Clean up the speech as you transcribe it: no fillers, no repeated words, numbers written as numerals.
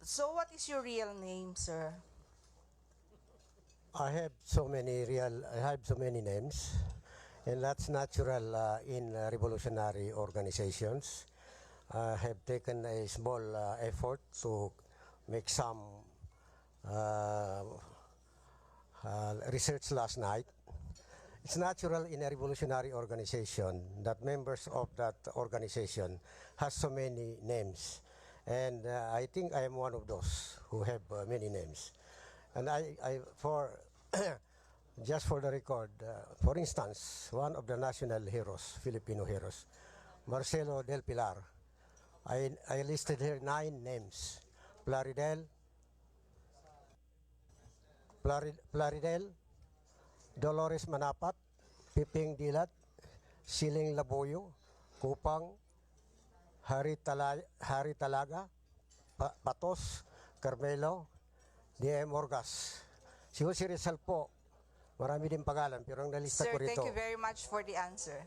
So what is your real name, sir? I have so many names, and that's natural in revolutionary organizations. I have taken a small effort to make some uh, research last night. It's natural in a revolutionary organization that members of that organization has so many names, and I think I am one of those who have many names. And for just for the record, for instance, one of the national heroes, Filipino heroes, Marcelo del Pilar. I listed here 9 names: Plaridel, Plaridel, Dolores Manapat, Piping Dilat, Siling Laboyo, Kupang, Hari Talaga, Patos, Carmelo, D.M. Orgas. Si Jose Rizal po, marami din pangalan pero ang nalista Sir, ko thank rito. you very much for the answer.